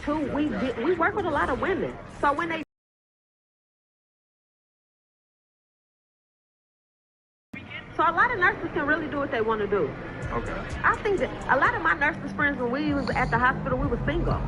too, we work with a lot of women. So when they So a lot of nurses can really do what they want to do. Okay. I think that a lot of my nurses friends, when we was at the hospital, we were single.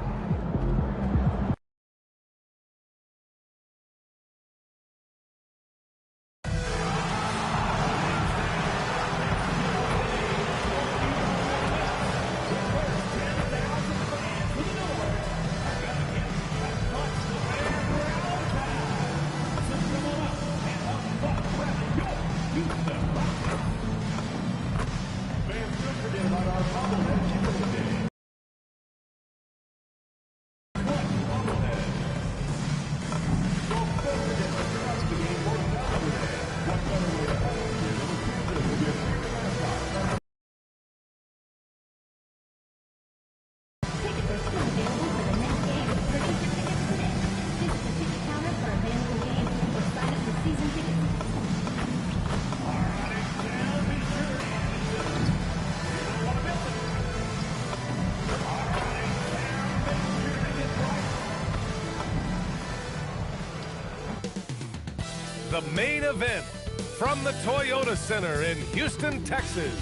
The main event from the Toyota Center in Houston, Texas.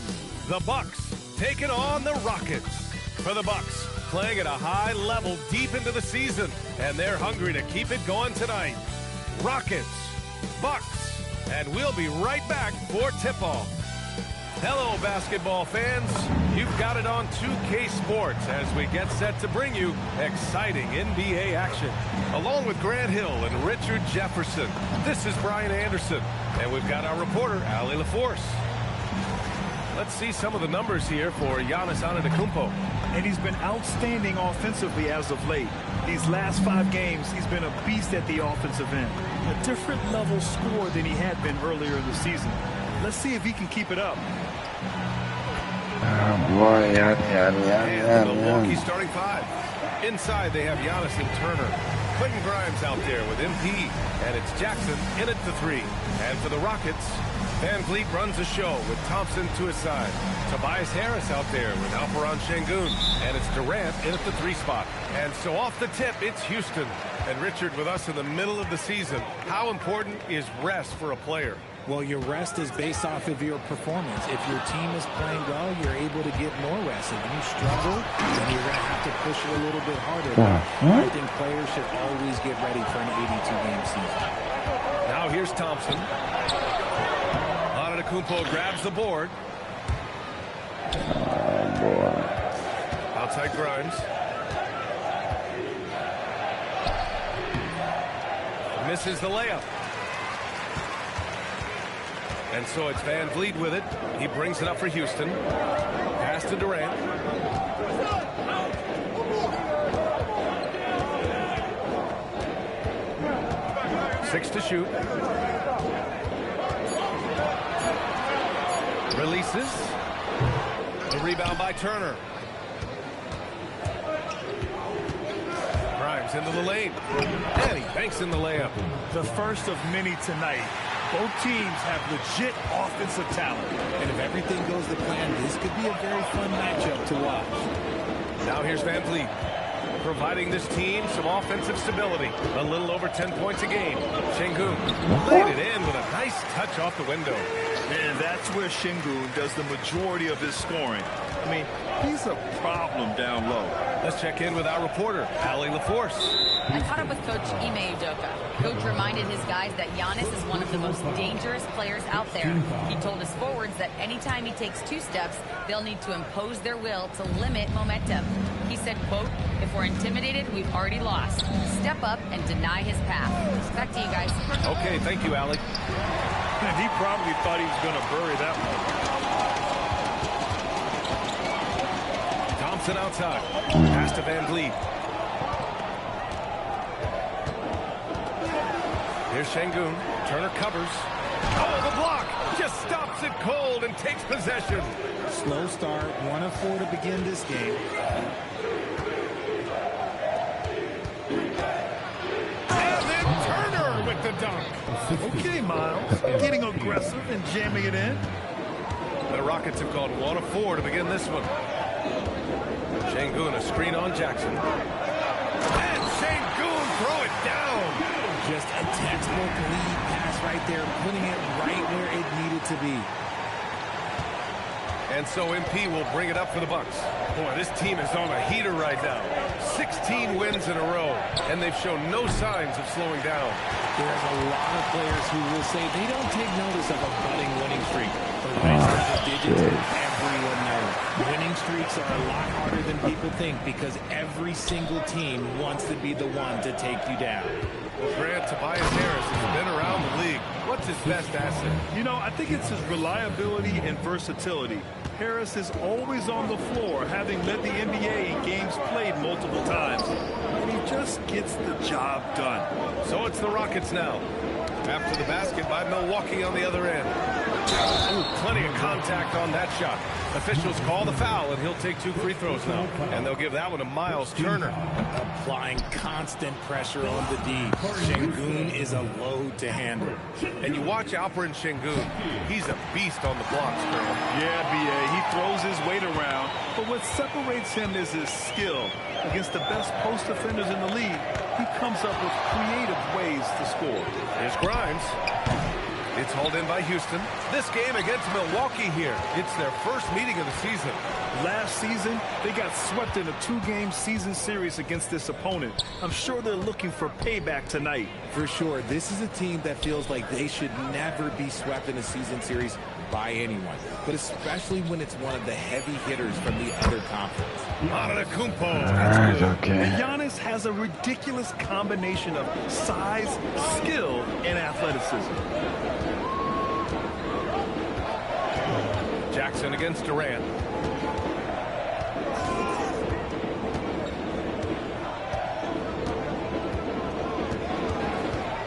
The Bucks taking on the Rockets. For the Bucks, playing at a high level deep into the season, and they're hungry to keep it going tonight. Rockets, Bucks, and we'll be right back for tip-off. Hello, basketball fans. You've got it on 2K Sports as we get set to bring you exciting NBA action. Along with Grant Hill and Richard Jefferson, this is Brian Anderson, and we've got our reporter, Allie LaForce. Let's see some of the numbers here for Giannis Antetokounmpo. And he's been outstanding offensively as of late. These last 5 games, he's been a beast at the offensive end. A different level score than he had been earlier in the season. Let's see if he can keep it up. Oh boy, And the Milwaukee starting 5. Inside, they have Giannis and Turner. Quentin Grimes out there with MP. And it's Jackson in at the 3. And for the Rockets, Van Vliet runs the show with Thompson to his side. Tobias Harris out there with Alperon Şengün. And it's Durant in at the 3 spot. And so off the tip, it's Houston. And Richard with us in the middle of the season. How important is rest for a player? Well, your rest is based off of your performance. If your team is playing well, you're able to get more rest. If you struggle, then you're going to have to push it a little bit harder. I think players should always get ready for an 82-game season. Now here's Thompson. Antetokounmpo grabs the board. Oh boy. Outside Grimes. Misses the layup. And so it's Van Vliet with it. He brings it up for Houston. Pass to Durant. Six to shoot. Releases. The rebound by Turner. Grimes into the lane. And he banks in the layup. The first of many tonight. Both teams have legit offensive talent. And if everything goes to plan, this could be a very fun matchup to watch. Now here's Van Vliet, providing this team some offensive stability. A little over 10 points a game. Şengün laid it in with a nice touch off the window. And that's where Şengün does the majority of his scoring. I mean, he's a problem down low. Let's check in with our reporter, Allie LaForce. I caught up with Coach Ime Udoka. Coach reminded his guys that Giannis is one of the most dangerous players out there. He told his forwards that anytime he takes 2 steps, they'll need to impose their will to limit momentum. He said, quote, "If we're intimidated, we've already lost. Step up and deny his path." Back to you guys. Okay, thank you, Allie. And he probably thought he was going to bury that one. Thompson outside. Pass to Van Vliet. Here's Şengün. Turner covers. Oh, the block! Just stops it cold and takes possession. Slow start, 1 of 4 to begin this game. And then Turner with the dunk. Okay, Miles. Getting aggressive and jamming it in. The Rockets have gone 1 of 4 to begin this one. Şengün, a screen on Jackson. And Şengün throw it down. Just a textbook lead pass right there, putting it right where it needed to be. And so MP will bring it up for the Bucks. Boy, this team is on a heater right now. 16 wins in a row, and they've shown no signs of slowing down. There's a lot of players who will say they don't take notice of a budding winning streak. But when it's double digits, everyone knows. Winning streaks are a lot harder than people think because every single team wants to be the one to take you down. Well, Grant, Tobias Harris has been around the league. What's his best asset? You know, I think it's his reliability and versatility. Harris is always on the floor, having led the NBA in games played multiple times. And he just gets the job done. So it's the Rockets now. After the basket by Milwaukee on the other end. Ooh, plenty of contact on that shot. Officials call the foul, and he'll take 2 free throws now. And they'll give that one to Miles Turner. Applying constant pressure on the D. Şengün is a load to handle. And you watch Alperen Şengün. He's a beast on the blocks, Graham. Yeah, B.A., he throws his weight around, but what separates him is his skill. Against the best post defenders in the league, he comes up with creative ways to score. Here's Grimes. It's hauled in by Houston. This game against Milwaukee here. It's their first meeting of the season. Last season, they got swept in a 2-game season series against this opponent. I'm sure they're looking for payback tonight. For sure, this is a team that feels like they should never be swept in a season series by anyone, but especially when it's one of the heavy hitters from the other conference. Antetokounmpo. That's good. Okay. And Giannis has a ridiculous combination of size, skill, and athleticism. Jackson against Durant.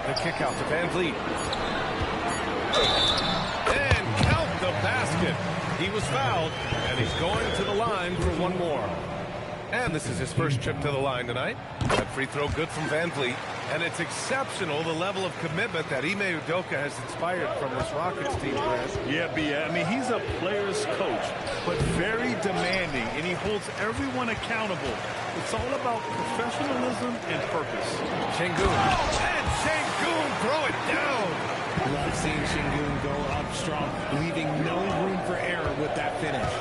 The kick out to Van Vliet. And count the basket. He was fouled, and he's going to the line for one more. And this is his first trip to the line tonight. That free throw good from Van Vliet. And it's exceptional, the level of commitment that Ime Udoka has inspired from this Rockets team, Grant. Yeah, I mean, he's a player's coach, but very demanding, and he holds everyone accountable. It's all about professionalism and purpose. Şengün. And Şengün throw it down. Love seeing Şengün go up strong, leaving no room for error with that finish.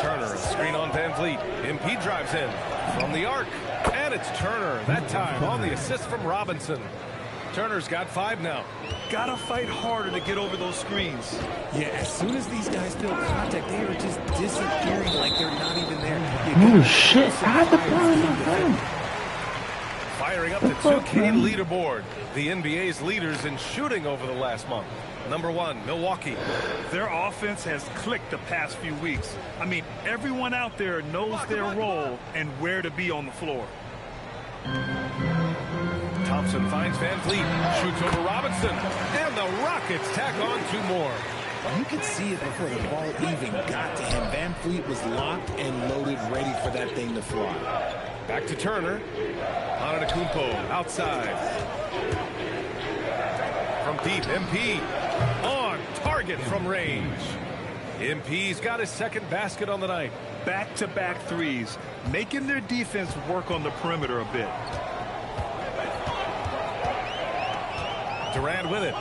Turner, a screen on Van Vliet. MP drives in from the arc. And it's Turner, that time on the assist from Robinson. Turner's got 5 now. Gotta fight harder to get over those screens. Yeah, as soon as these guys feel contact, they are just disappearing like they're not even there. Oh shit, I had the ball in my hand. Firing up the 2K leaderboard. The NBA's leaders in shooting over the last month. Number 1, Milwaukee. Their offense has clicked the past few weeks. I mean, everyone out there knows their role and where to be on the floor. Thompson finds Van Vliet, shoots over Robinson, and the Rockets tack on 2 more. You could see it before the ball even got to him. Van Vliet was locked and loaded, ready for that thing to fly. Back to Turner. Antetokounmpo outside. From deep, MP on target from range. MP's got his second basket on the night. Back-to-back threes, making their defense work on the perimeter a bit. Durant with it.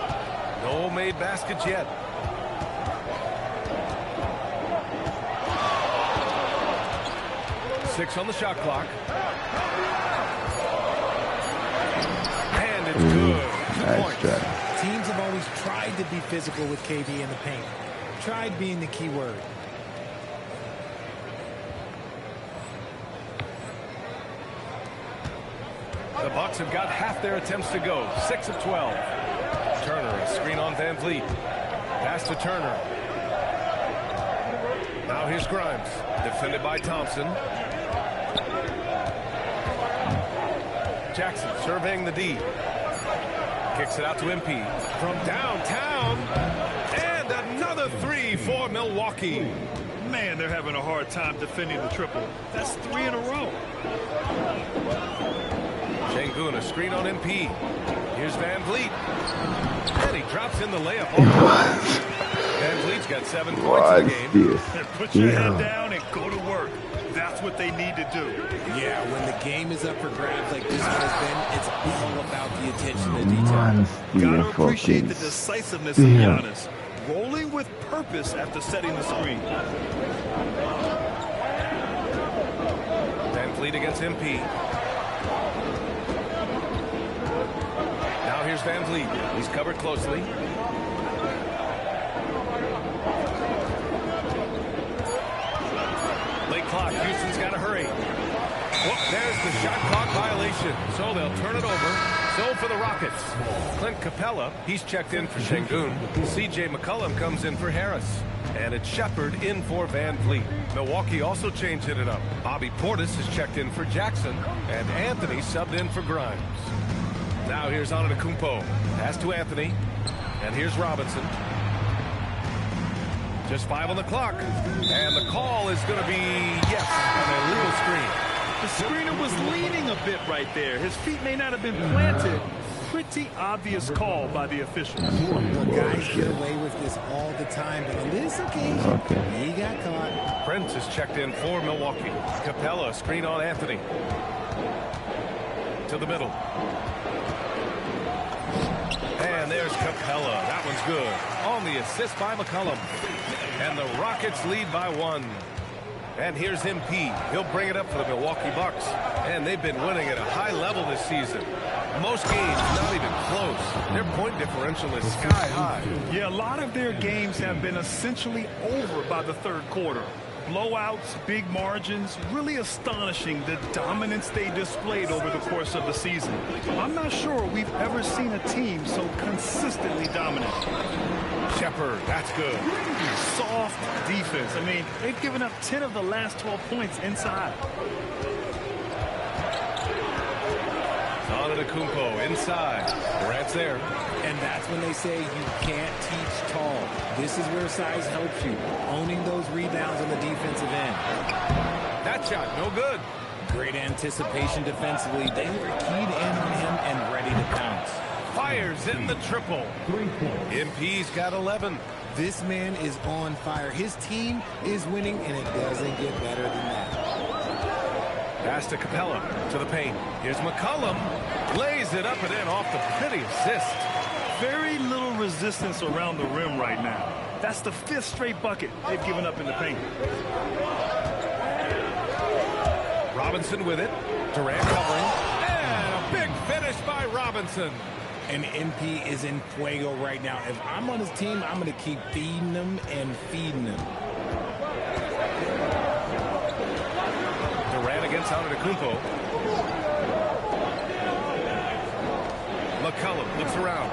No made baskets yet. Six on the shot clock. And it's good. 2 points. Teams have always tried to be physical with KD in the paint. Tried being the key word. The Bucks have got half their attempts to go. 6 of 12. Turner, a screen on Van Vliet. Pass to Turner. Now here's Grimes. Defended by Thompson. Jackson surveying the D. Kicks it out to MP. From downtown. And another 3 for Milwaukee. Man, they're having a hard time defending the triple. That's 3 in a row. Şengün, a screen on MP. Here's Van Vliet. And he drops in the layup. Van Vliet's got 7 points in the game. Put your head down and go to work. That's what they need to do. Yeah, when the game is up for grabs like this one has been, it's all about the attention to detail. Gotta appreciate the decisiveness of Giannis. Rolling with purpose after setting the screen. Van Vliet against MP. Now here's Van Vliet. He's covered closely. Late clock. Houston's got to hurry. Whoop, there's the shot clock violation. So they'll turn it over. So for the Rockets. Clint Capella, he's checked in for Şengün. C.J. McCollum comes in for Harris. And it's Shepard in for Van Vliet. Milwaukee also changing it up. Bobby Portis is checked in for Jackson. And Anthony subbed in for Grimes. Now here's Antetokounmpo. Pass to Anthony. And here's Robinson. Just 5 on the clock. And the call is going to be, yes, an illegal screen. The screener was leaning a bit right there. His feet may not have been planted. Pretty obvious call by the officials. Well, guys get away with this all the time, but on this occasion, he got caught. Prince is checked in for Milwaukee. Capella, screen on Anthony. To the middle. And there's Capella. That one's good. On the assist by McCollum. And the Rockets lead by 1. And here's MP. He'll bring it up for the Milwaukee Bucks. And they've been winning at a high level this season. Most games not even close. Their point differential is sky high. Yeah, a lot of their games have been essentially over by the third quarter. Blowouts, big margins, really astonishing the dominance they displayed over the course of the season. I'm not sure we've ever seen a team so consistently dominant. Shepard, that's good. Soft defense. I mean, they've given up 10 of the last 12 points inside. Antetokounmpo inside. Durant's there. And that's when they say you can't teach tall. This is where size helps you. Owning those rebounds on the defensive end. That shot, no good. Great anticipation defensively. They were keyed in on him and ready to pounce. Fires in the triple. MP's got 11. This man is on fire. His team is winning, and it doesn't get better than that. Pass to Capella, to the paint. Here's McCollum. Lays it up and in off the pretty assist. Very little resistance around the rim right now. That's the 5th straight bucket they've given up in the paint. Robinson with it. Durant covering. And a big finish by Robinson. And MP is in fuego right now. If I'm on his team, I'm going to keep feeding him and feeding him. Durant against Antetokounmpo. McCollum looks around.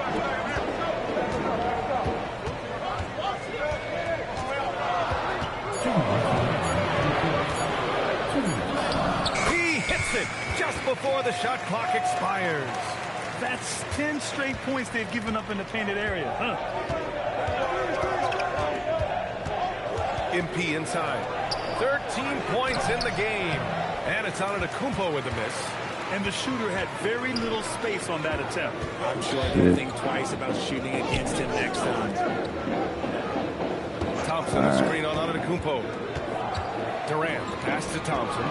He hits it just before the shot clock expires. That's 10 straight points they've given up in the painted area. MP inside. 13 points in the game. And it's Antetokounmpo with a miss. And the shooter had very little space on that attempt. I'm sure they'll think twice about shooting against him next time. Thompson, a screen on Antetokounmpo. Durant, pass to Thompson.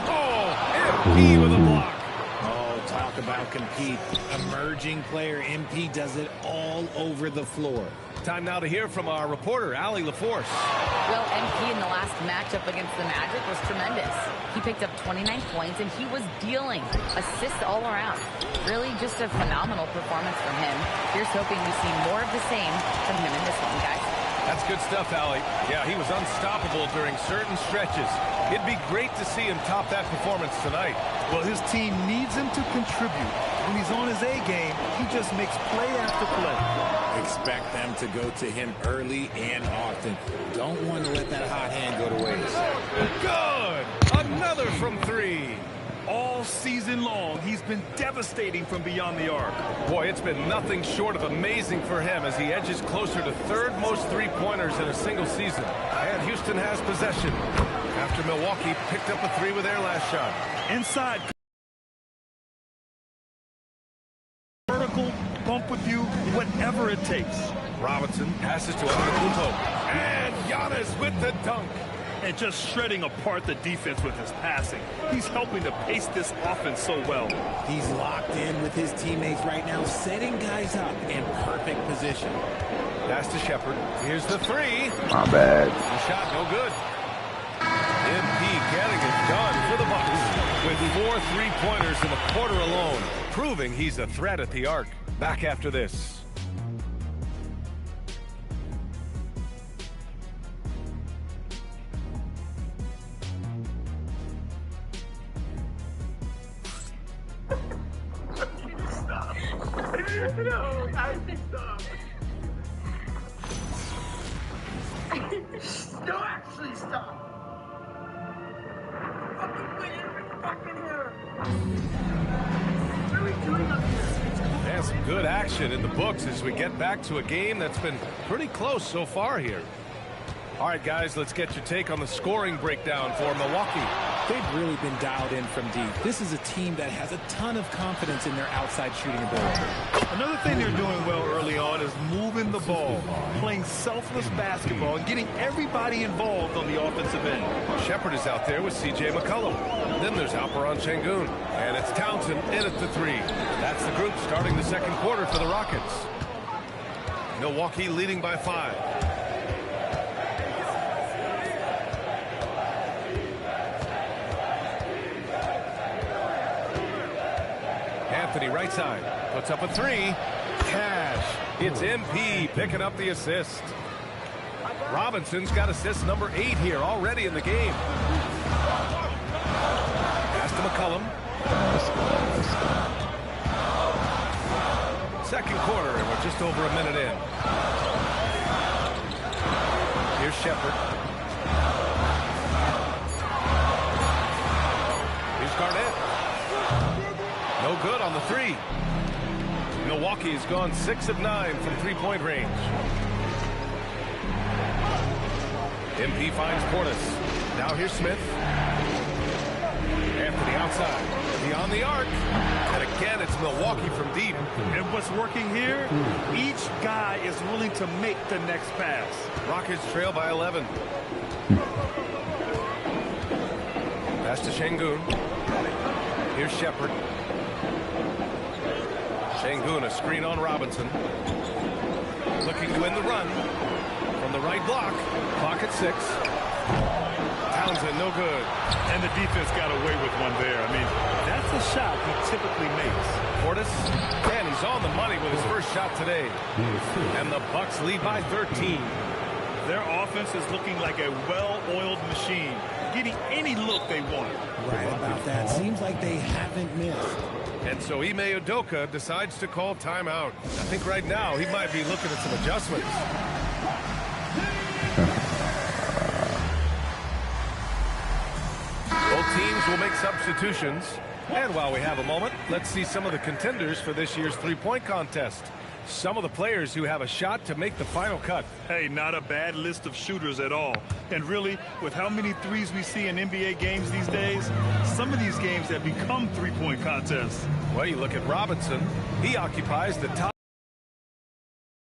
Oh, MP with a block. Talk about compete. Emerging player MP does it all over the floor. Time now to hear from our reporter, Allie LaForce. Well, MP in the last matchup against the Magic was tremendous. He picked up 29 points, and he was dealing assists all around. Really just a phenomenal performance from him. Here's hoping we see more of the same from him in this one, guys. That's good stuff, Allie. Yeah, he was unstoppable during certain stretches. It'd be great to see him top that performance tonight. Well, his team needs him to contribute. When he's on his A game, he just makes play after play. Expect them to go to him early and often. Don't want to let that hot hand go to waste. Good! Another from 3. All season long, he's been devastating from beyond the arc. Boy, it's been nothing short of amazing for him as he edges closer to 3rd most three-pointers in a single season. And Houston has possession after Milwaukee picked up a 3 with their last shot. Inside. Vertical, bump with you, whatever it takes. Robinson passes to Antetokounmpo. And Giannis with the dunk. and just shredding apart the defense with his passing. He's helping to pace this offense so well. He's locked in with his teammates right now, setting guys up in perfect position. Pass to Shepard. Here's the three. My bad. The shot, no good. MP getting it done for the Bucks with 4 3-pointers in the quarter alone, proving he's a threat at the arc. Back after this. No, I stop. No, actually stop. Fucking wait every fucking here. What are we doing up here? And some good action in the books as we get back to a game that's been pretty close so far here. All right, guys, let's get your take on the scoring breakdown for Milwaukee. They've really been dialed in from deep. This is a team that has a ton of confidence in their outside shooting ability. Another thing they're doing well early on is moving the ball, playing selfless basketball, and getting everybody involved on the offensive end. Shepard is out there with C.J. McCollum. Then there's Alperon Şengün. And it's Townsend in at the three. That's the group starting the second quarter for the Rockets. Milwaukee leading by 5. Anthony right side puts up a three. Cash. It's MP picking up the assist. Robinson's got assist number 8 here already in the game. Pass to McCollum. Second quarter, and we're just over a minute in. Here's Shepard. Here's Garnett. No good on the three. Milwaukee's gone 6 of 9 from three-point range. MP finds Portis. Now here's Smith. Anthony outside. Beyond the arc. And again, it's Milwaukee from deep. And what's working here? Each guy is willing to make the next pass. Rockets trail by 11. Pass to Şengün. Here's Shepard. Şengün, a screen on Robinson. Looking to win the run. From the right block. Clock at 6. Townsend, no good. And the defense got away with one there. I mean, that's a shot he typically makes. Portis, and he's on the money with his first shot today. And the Bucks lead by 13. Their offense is looking like a well-oiled machine, getting any look they want. Right about that. Seems like they haven't missed. And so Ime Udoka decides to call timeout. I think right now he might be looking at some adjustments. Both teams will make substitutions. And while we have a moment, let's see some of the contenders for this year's three-point contest. Some of the players who have a shot to make the final cut. Hey, not a bad list of shooters at all. And really, with how many threes we see in NBA games these days, some of these games have become three-point contests. Well, you look at Robinson. He occupies the top.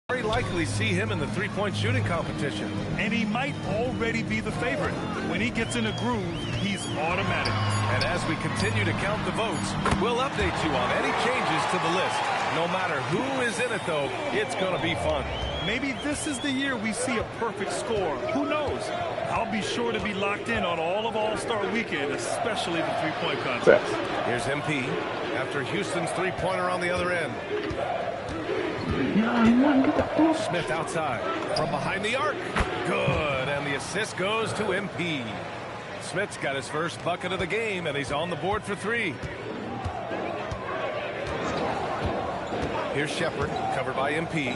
Very likely see him in the three-point shooting competition. And he might already be the favorite. When he gets in a groove, he's automatic. And as we continue to count the votes, we'll update you on any changes to the list. No matter who is in it, though, it's going to be fun. Maybe this is the year we see a perfect score. Who knows? I'll be sure to be locked in on all of All-Star Weekend, especially the three-point contest. Here's MP after Houston's three-pointer on the other end. Smith outside from behind the arc. Good, and the assist goes to MP. Smith's got his first bucket of the game, and he's on the board for 3. Here's Shepard, covered by MP.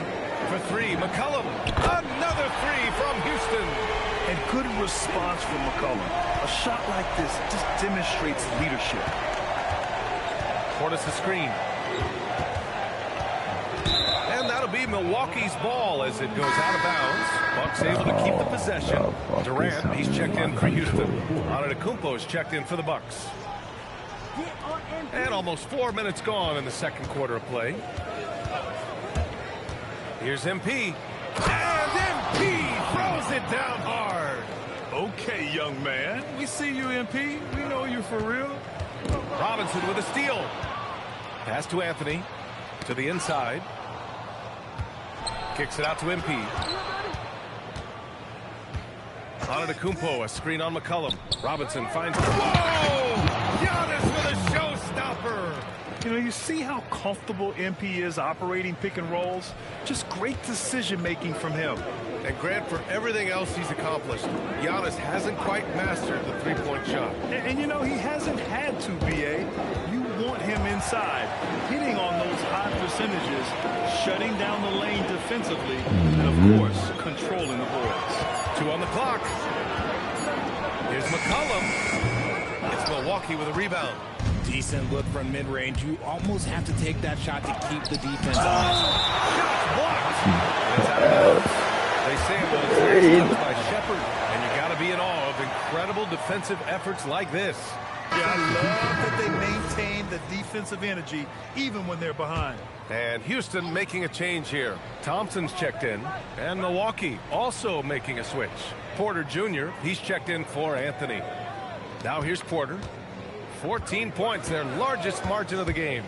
For 3, McCollum. Another 3 from Houston. And good response from McCollum. A shot like this just demonstrates leadership. Portis a screen. And that'll be Milwaukee's ball as it goes out of bounds. Bucks able to keep the possession. Durant, he's checked in for Houston. Antetokounmpo's checked in for the Bucks. And almost 4 minutes gone in the second quarter of play. Here's MP. And MP throws it down hard. Okay, young man. We see you, MP. We know you're for real. Robinson with a steal. Pass to Anthony. To the inside. Kicks it out to MP. Antetokounmpo, a screen on McCollum. Robinson finds... Whoa! Giannis with a showstopper! You know, you see how comfortable MP is operating pick and rolls? Just great decision-making from him. And Grant, for everything else he's accomplished, Giannis hasn't quite mastered the three-point shot. And you know, he hasn't had to, B.A. You want him inside, hitting on those high percentages, shutting down the lane defensively, and, of course, controlling the boards. 2 on the clock. Here's McCollum. It's Milwaukee with a rebound. Decent look from mid-range. You almost have to take that shot to keep the defense honest. Shot blocked. It's out of bounds. They say it was by Shepard, and you got to be in awe of incredible defensive efforts like this. Yeah, I love that they maintain the defensive energy even when they're behind. And Houston making a change here. Thompson's checked in, and Milwaukee also making a switch. Porter Jr., he's checked in for Anthony. Now here's Porter. 14 points, their largest margin of the game.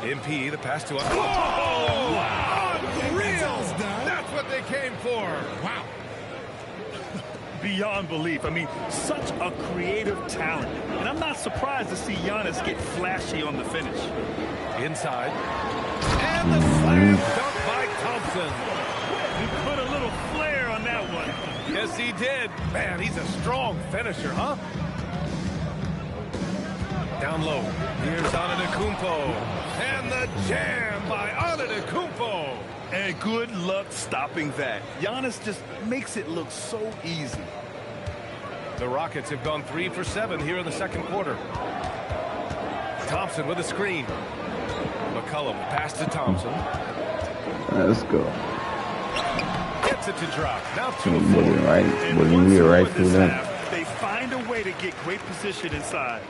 MP, the pass to... Oh! Wow! Unreal! That's what they came for. Wow. Beyond belief. I mean, such a creative talent. And I'm not surprised to see Giannis get flashy on the finish. Inside. And the slam dunk by Thompson. He put a little flair on that one. Yes, he did. Man, he's a strong finisher, huh? Down low. Here's Antetokounmpo. And the jam by Antetokounmpo. And good luck stopping that. Giannis just makes it look so easy. The Rockets have gone 3 for 7 here in the second quarter. Thompson with a screen. McCollum pass to Thompson. Let's go. Gets it to drop. Now 2 Wasn't right. Wasn't we right through that? They find a way to get great position inside.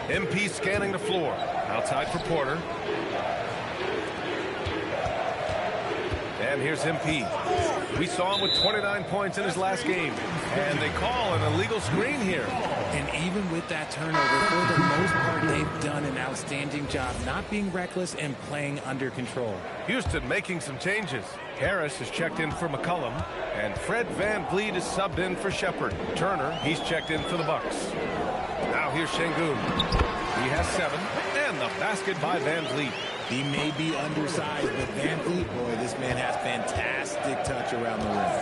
MP scanning the floor. Outside for Porter. And here's MP. We saw him with 29 points in his last game. And they call an illegal screen here. And even with that turnover, for the most part, they've done an outstanding job not being reckless and playing under control. Houston making some changes. Harris is checked in for McCollum. And Fred VanVleet is subbed in for Shepard. Turner, he's checked in for the Bucks. Now here's Şengün. He has 7. And the basket by VanVleet. He may be undersized, but VanVleet, boy, this man has fantastic touch around the rim.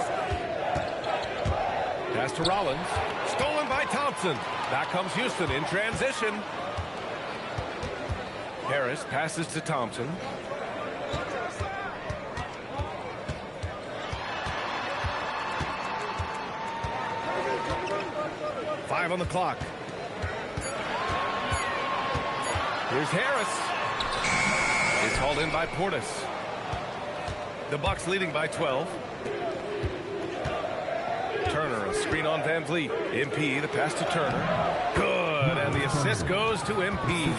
Pass to Rollins. Stolen by Thompson. Back comes Houston in transition. Harris passes to Thompson. Five on the clock. Here's Harris. It's hauled in by Portis. The Bucks leading by 12. Turner, a screen on VanVleet. MP, the pass to Turner. Good, and the assist goes to MP.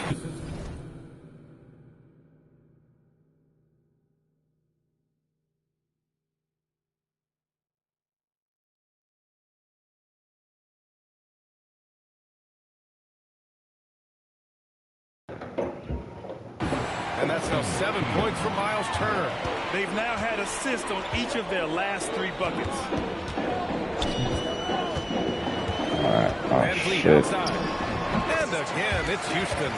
And that's now 7 points from Miles Turner. They've now had assists on each of their last 3 buckets. Alright. Oh, VanVleet shit. outside. And again, it's Houston.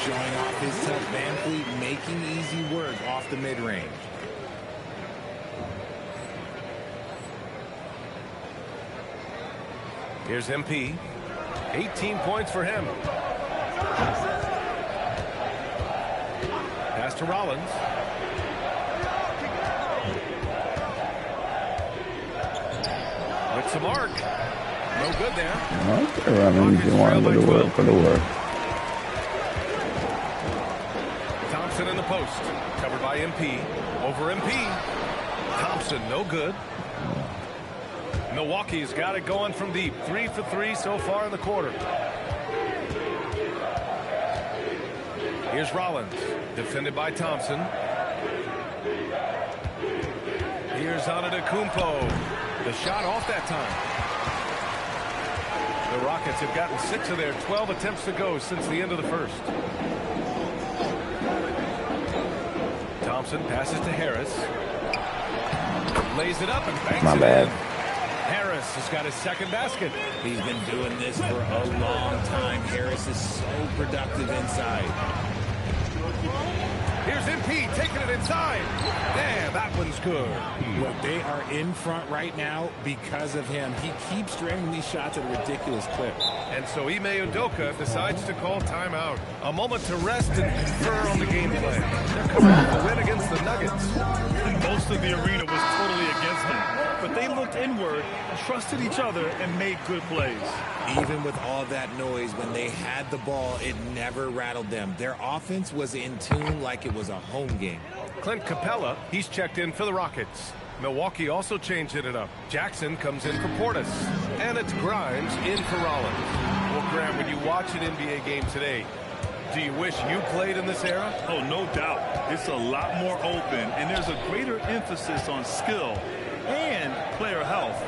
Showing off his touch. VanVleet making easy work off the mid-range. Here's MP. 18 points for him. Pass to Rollins. With some arc. No good there. Okay, I mean, you just want to go to work for the work. Thompson in the post. Covered by MP. Over MP. Thompson, no good. Milwaukee's got it going from deep. 3 for 3 so far in the quarter. Here's Rollins. Defended by Thompson. Here's Antetokounmpo. The shot off that time. The Rockets have gotten 6 of their 12 attempts to go since the end of the first. Thompson passes to Harris. Lays it up and banks My it bad. in. Harris has got his second basket. He's been doing this for a long time. Harris is so productive inside. Here's MP taking it inside. Damn, that one's good. Look, they are in front right now because of him. He keeps draining these shots at a ridiculous clip. And so Ime Udoka decides to call timeout. A moment to rest and confer on the game plan. They're coming off a win against the Nuggets. Most of the arena was totally against them, but they looked inward, trusted each other, and made good plays. Even with all that noise, when they had the ball, it never rattled them. Their offense was in tune like it was a home game. Clint Capella, he's checked in for the Rockets. Milwaukee also changing it up. Jackson comes in for Portis. And it's Grimes in for Rollins. Well, Graham, when you watch an NBA game today, do you wish you played in this era? Oh, no doubt. It's a lot more open, and there's a greater emphasis on skill and player health.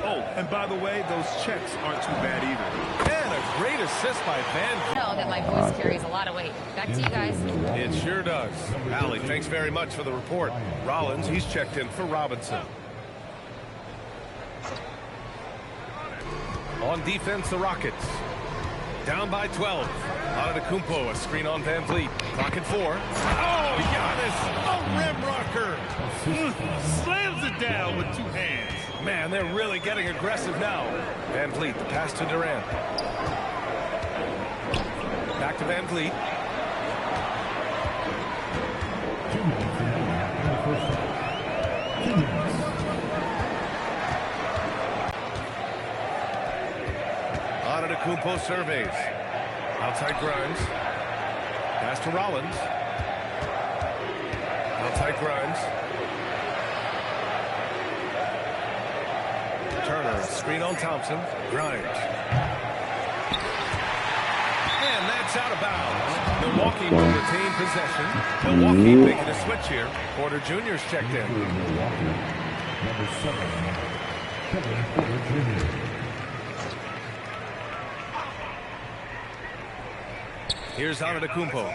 Oh, and by the way, those checks aren't too bad either. And a great assist by Van. I know that my voice carries a lot of weight. Back to you guys. It sure does. Allie, thanks very much for the report. Rollins, he's checked in for Robinson. On defense, the Rockets. Down by 12. Antetokounmpo, a screen on Van Vliet. Clock at 4. Oh, Giannis, a rim rocker. Slams it down with 2 hands. Man, they're really getting aggressive now. Van Vliet, the pass to Durant. Back to Van Vliet. Antetokounmpo surveys. Outside Grimes. Pass to Rollins. Outside Grimes. Turner, screen on Thompson. Grimes. And that's out of bounds. Milwaukee will retain possession. Milwaukee making a switch here. Porter Jr.'s checked in. Number 7, Kevin Porter Jr. Here's Antetokounmpo.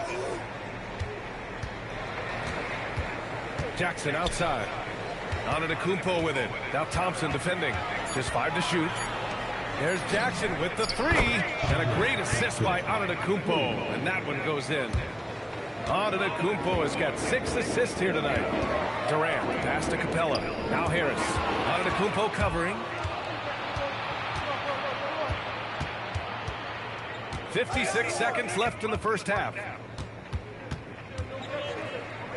Jackson outside. Antetokounmpo with it. Now Thompson defending. Just 5 to shoot. There's Jackson with the 3. And a great assist by Antetokounmpo. And that one goes in. Antetokounmpo has got 6 assists here tonight. Durant, pass to Capella. Now Harris. Antetokounmpo covering. 56 seconds left in the first half.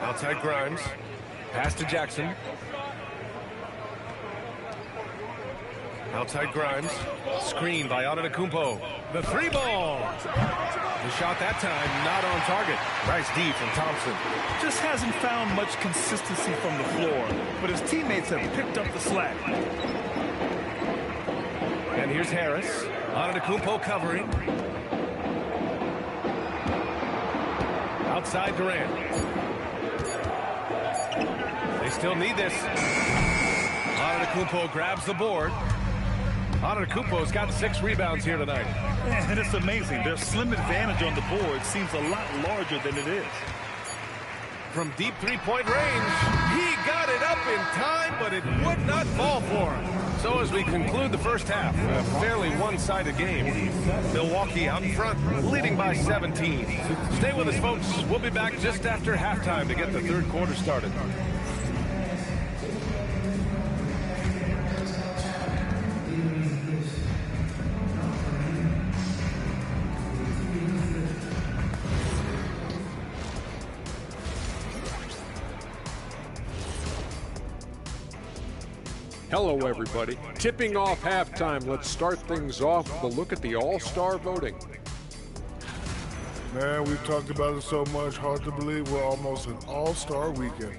Outside Grimes. Pass to Jackson. Outside Grimes. Screen by Antetokounmpo. The 3 ball. The shot that time not on target. Nice D from Thompson. Just hasn't found much consistency from the floor, but his teammates have picked up the slack. And here's Harris. Antetokounmpo covering. Outside Durant. They still need this. Antetokounmpo grabs the board. Antetokounmpo's got 6 rebounds here tonight. And it's amazing. Their slim advantage on the board seems a lot larger than it is. From deep 3-point range, he got it up in time, but it would not fall for him. So as we conclude the first half, a fairly one-sided game. Milwaukee out in front, leading by 17. Stay with us, folks. We'll be back just after halftime to get the third quarter started. Hello, everybody. Tipping off halftime. Let's start things off with a look at the All-Star voting. Man, we've talked about it so much, hard to believe we're almost an all-star weekend.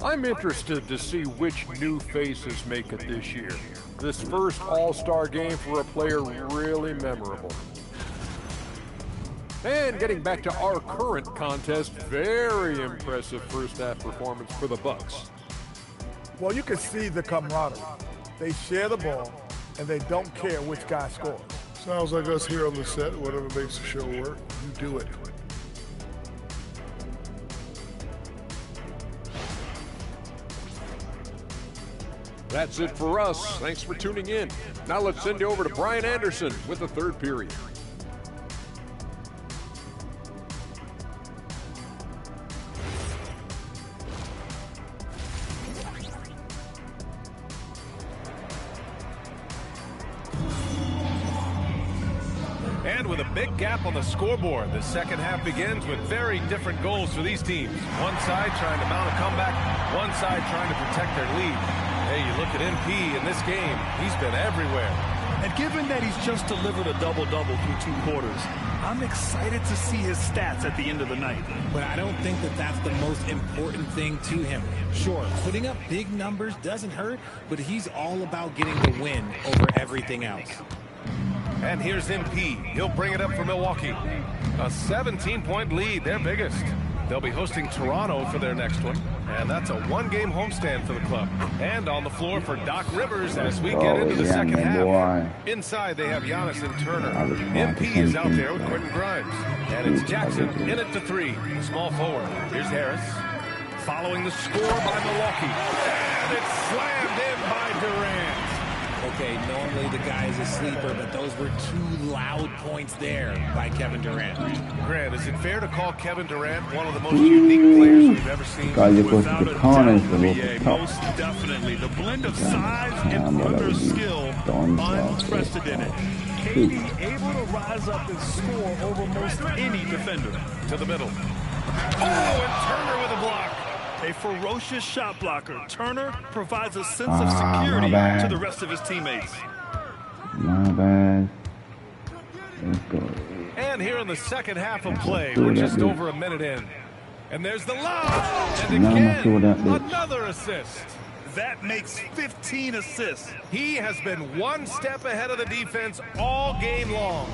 I'm interested to see which new faces make it this year. This first All-Star game for a player really memorable. And getting back to our current contest, very impressive first half performance for the Bucks. Well, you can see the camaraderie. They share the ball, and they don't care which guy scores. Sounds like us here on the set. Whatever makes the show work, you do it. That's it for us. Thanks for tuning in. Now let's send you over to Brian Anderson with the third period. And with a big gap on the scoreboard, the second half begins with very different goals for these teams. One side trying to mount a comeback, one side trying to protect their lead. Hey, you look at MP in this game, he's been everywhere. And given that he's just delivered a double-double through 2 quarters, I'm excited to see his stats at the end of the night. But I don't think that that's the most important thing to him. Sure, putting up big numbers doesn't hurt, but he's all about getting the win over everything else. And here's MP. He'll bring it up for Milwaukee. A 17-point lead, their biggest. They'll be hosting Toronto for their next one. And that's a 1-game homestand for the club. And on the floor for Doc Rivers as we get into the second half. Inside, they have Giannis and Turner. MP is out there with Quentin Grimes. And it's Jackson in it to 3. Small forward. Here's Harris. Following the score by Milwaukee. And it's slammed in by Durant. Okay, normally the guy is a sleeper, but those were 2 loud points there by Kevin Durant. Grant, is it fair to call Kevin Durant one of the most unique players we've ever seen? Without a doubt, NBA, most definitely. The blend of size and perimeter skill, unprecedented. KD able to rise up and score over most any defender. To the middle. Oh, and Turner with a block. A ferocious shot blocker, Turner provides a sense of security to the rest of his teammates. My bad. Let's go. And here in the second half of play, we're just over a minute in. And there's the lob. And again, another assist. That makes 15 assists. He has been one step ahead of the defense all game long.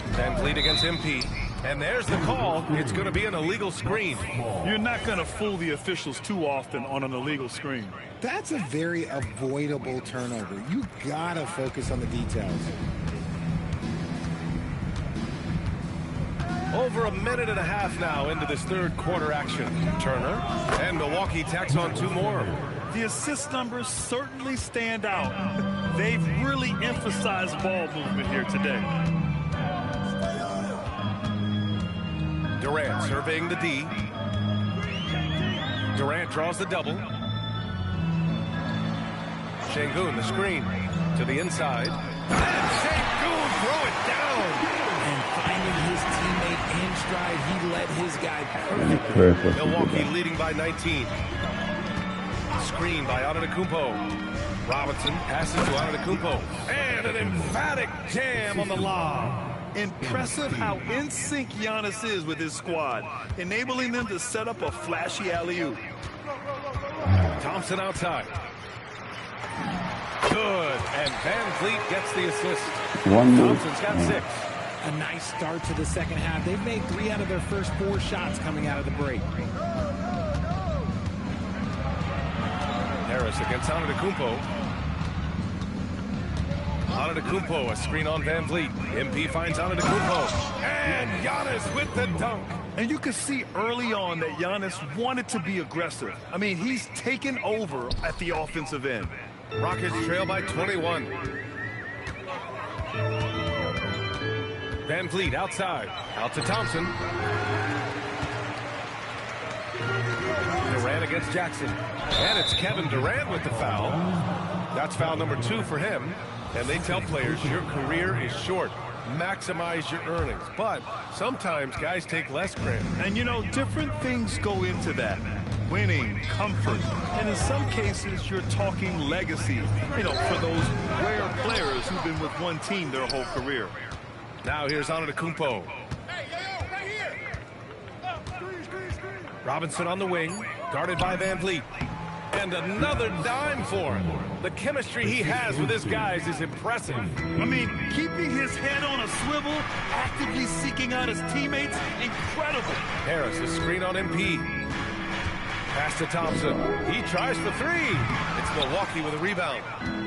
Van Vliet against MP. And there's the call. It's going to be an illegal screen. You're not going to fool the officials too often on an illegal screen. That's a very avoidable turnover. You gotta focus on the details. Over a minute and a half now into this third quarter action. Turner and Milwaukee tacks on 2 more. The assist numbers certainly stand out. They've really emphasized ball movement here today. Durant surveying the D. Durant draws the double. Şengün, the screen to the inside. And Şengün throw it down. And finding his teammate in stride, he led his guy perfectly. Milwaukee leading by 19. Screen by Antetokounmpo. Robinson passes to Antetokounmpo. And an emphatic jam on the lob. Impressive how in sync Giannis is with his squad, enabling them to set up a flashy alley-oop. Thompson outside. Good, and Van Vliet gets the assist. Thompson's got 6. A nice start to the second half. They've made 3 out of their first 4 shots coming out of the break. Harris against Antetokounmpo. Antetokounmpo, a screen on Van Vliet. MP finds Antetokounmpo. And Giannis with the dunk. And you can see early on that Giannis wanted to be aggressive. I mean, he's taken over at the offensive end. Rockets trail by 21. Van Vliet outside. Out to Thompson. Durant against Jackson. And it's Kevin Durant with the foul. That's foul number 2 for him. And they tell players your career is short. Maximize your earnings. But sometimes guys take less credit. And you know, different things go into that. Winning, comfort, and in some cases, you're talking legacy, you know, for those rare players who've been with one team their whole career. Now here's Antetokounmpo. Robinson on the wing, guarded by Van Vliet. And another dime for him. The chemistry he has with his guys is impressive. I mean, keeping his head on a swivel, actively seeking out his teammates, incredible. Harris, a screen on MP. Pass to Thompson. He tries for three. It's Milwaukee with a rebound.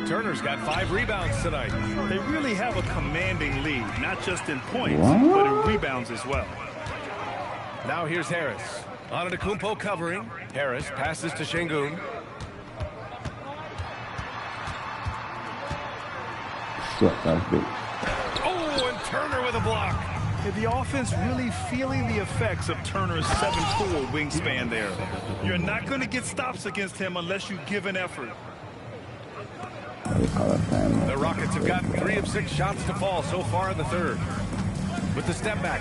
Turner's got 5 rebounds tonight. They really have a commanding lead, not just in points, but in rebounds as well. Now here's Harris. Antetokounmpo covering. Harris passes to Şengün. Oh, and Turner with a block. The offense really feeling the effects of Turner's 7'4" wingspan there. You're not going to get stops against him unless you give an effort. The Rockets have gotten 3 of 6 shots to fall so far in the third. With the step back.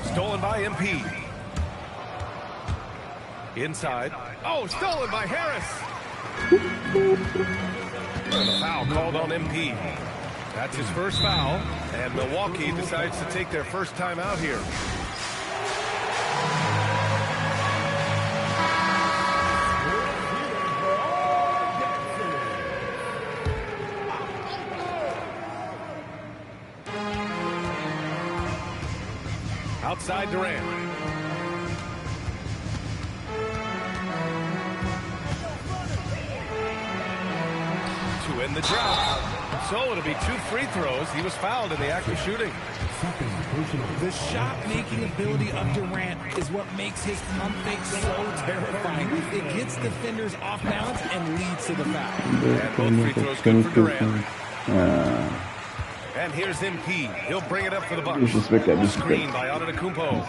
Stolen by MP. Inside. Oh, stolen by Harris. And a foul called on MP. That's his first foul, and Milwaukee decides to take their first time out here. Outside Durant. To end the drought. So it'll be 2 free throws. He was fouled in the act of shooting. The shot-making ability of Durant is what makes his pump fake so terrifying. It gets defenders off balance and leads to the foul. And both free throws good for Durant. And here's MP. He'll bring it up for the Bucks. Screen by Antetokounmpo.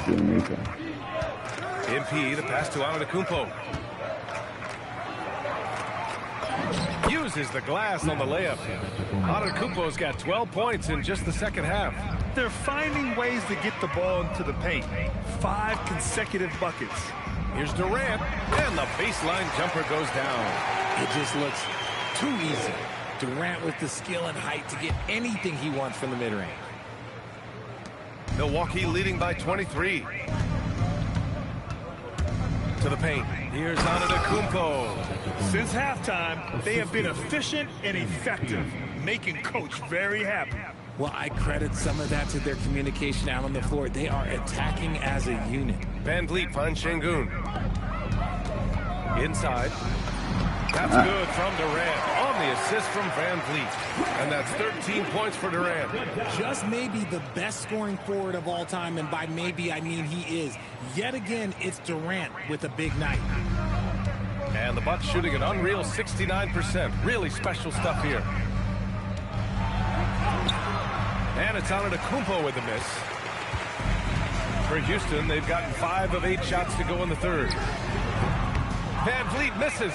MP, the pass to Antetokounmpo. Uses the glass on the layup. Antetokounmpo's got 12 points in just the second half. They're finding ways to get the ball into the paint. 5 consecutive buckets. Here's Durant, and the baseline jumper goes down. It just looks too easy. Durant with the skill and height to get anything he wants from the mid-range. Milwaukee leading by 23. To the paint. Here's Antetokounmpo. Since halftime, they have been efficient and effective, making Coach very happy. Well, I credit some of that to their communication out on the floor. They are attacking as a unit. Van Vliet finds Şengün. Inside. That's good from Durant on the assist from Van Vliet. And that's 13 points for Durant. Just maybe the best scoring forward of all time, and by maybe I mean he is. Yet again, it's Durant with a big night. And the Bucks shooting an unreal 69%. Really special stuff here. And it's Antetokounmpo with the miss. For Houston, they've gotten 5 of 8 shots to go in the third. Van Vliet misses.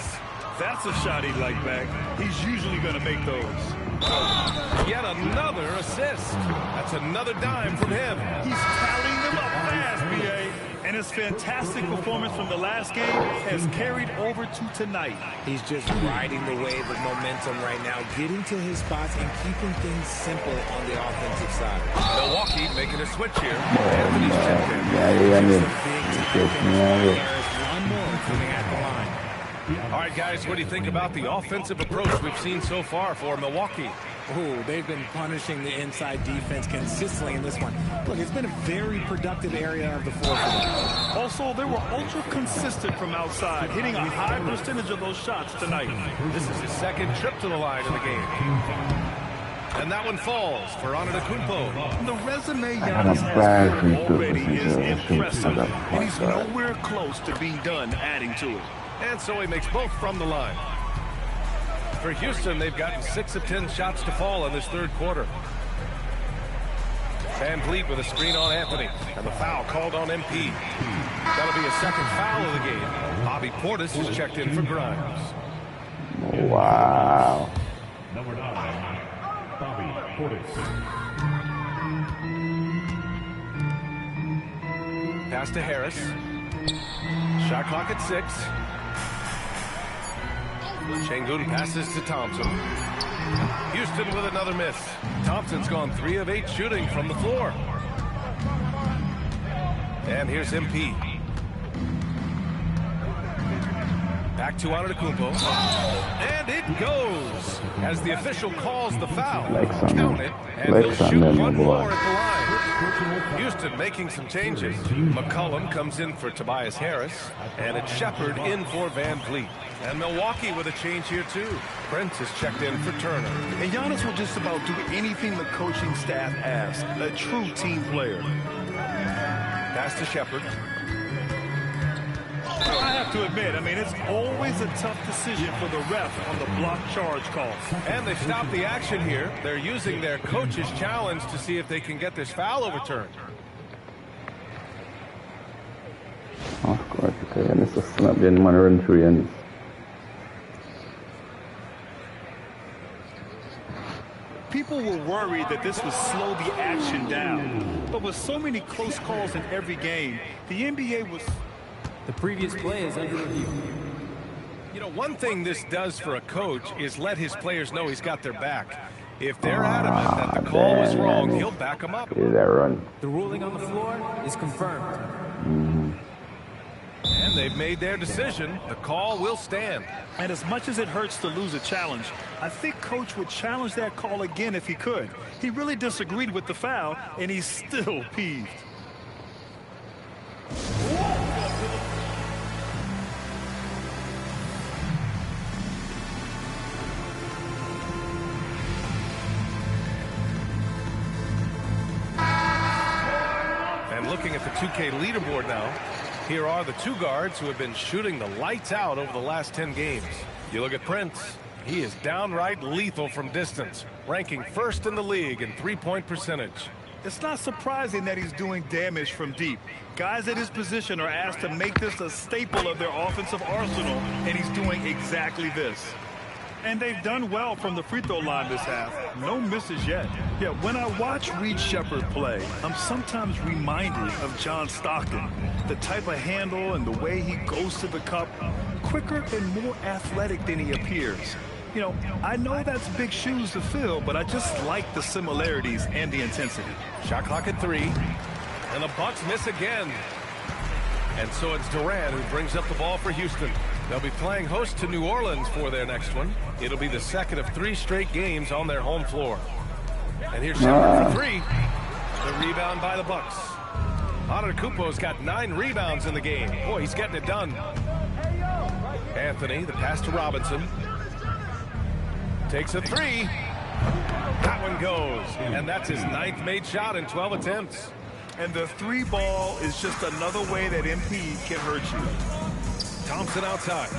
That's a shot he'd like back. He's usually going to make those. Yet another assist. That's another dime from him. He's tallying them up fast, B.A. And his fantastic performance from the last game has carried over to tonight. He's just riding the wave of momentum right now, getting to his spots and keeping things simple on the offensive side. Milwaukee making a switch here. Anthony's checked in. One more coming at the line. All right, guys, what do you think about the offensive approach we've seen so far for Milwaukee? Oh, they've been punishing the inside defense consistently in this one. Look, it's been a very productive area of the floor for them. Also, they were ultra consistent from outside, hitting a high percentage of those shots tonight. This is his second trip to the line in the game. And that one falls for Antetokounmpo. The resume Giannis has already is impressive, and he's nowhere close to being done adding to it. And so he makes both from the line. For Houston, they've gotten 6 of 10 shots to fall in this third quarter. Van Vliet with a screen on Anthony. And the foul called on MP. That'll be a second foul of the game. Bobby Portis is checked in for Grimes. Wow. Number 9, Bobby Portis. Pass to Harris. Shot clock at 6. Şengün passes to Thompson. Houston with another miss. Thompson's gone 3 of 8 shooting from the floor. And here's MP. Back to Antetokounmpo. And it goes. As the official calls the foul. Count it. And he'll shoot one more at the line. Houston making some changes. McCollum comes in for Tobias Harris, and it's Shepard in for Van Vliet. And Milwaukee with a change here, too. Prince is checked in for Turner. And Giannis will just about do anything the coaching staff asks. A true team player. Pass to Shepard. I have to admit, I mean, it's always a tough decision for the ref on the block charge call. And they stop the action here. They're using their coach's challenge to see if they can get this foul overturned. Of course, okay, and this is snap den man run through and People were worried that this would slow the action down. But with so many close calls in every game, the NBA was... The previous play is under review. You know, one thing this does for a coach is let his players know he's got their back. If they're adamant that the call was wrong, he'll back them up. run. The ruling on the floor is confirmed. And they've made their decision. The call will stand. And as much as it hurts to lose a challenge, I think Coach would challenge that call again if he could. He really disagreed with the foul, and he's still peeved. And looking at the 2K leaderboard now, here are the two guards who have been shooting the lights out over the last 10 games. You look at Prince. He is downright lethal from distance, ranking first in the league in three-point percentage. It's not surprising that he's doing damage from deep. Guys at his position are asked to make this a staple of their offensive arsenal, and he's doing exactly this. And they've done well from the free throw line this half. No misses yet. Yeah, when I watch Reed Shepard play, I'm sometimes reminded of John Stockton. The type of handle and the way he goes to the cup, quicker and more athletic than he appears. You know, I know that's big shoes to fill, but I just like the similarities and the intensity. Shot clock at 3, and the Bucks miss again. And so it's Durant who brings up the ball for Houston. They'll be playing host to New Orleans for their next one. It'll be the second of 3 straight games on their home floor. And here's Shepard for 3. The rebound by the Bucks. Antetokounmpo's got 9 rebounds in the game. Boy, he's getting it done. Anthony, the pass to Robinson. Takes a 3. That one goes. And that's his 9th made shot in 12 attempts. And the 3 ball is just another way that MP can hurt you. Thompson outside.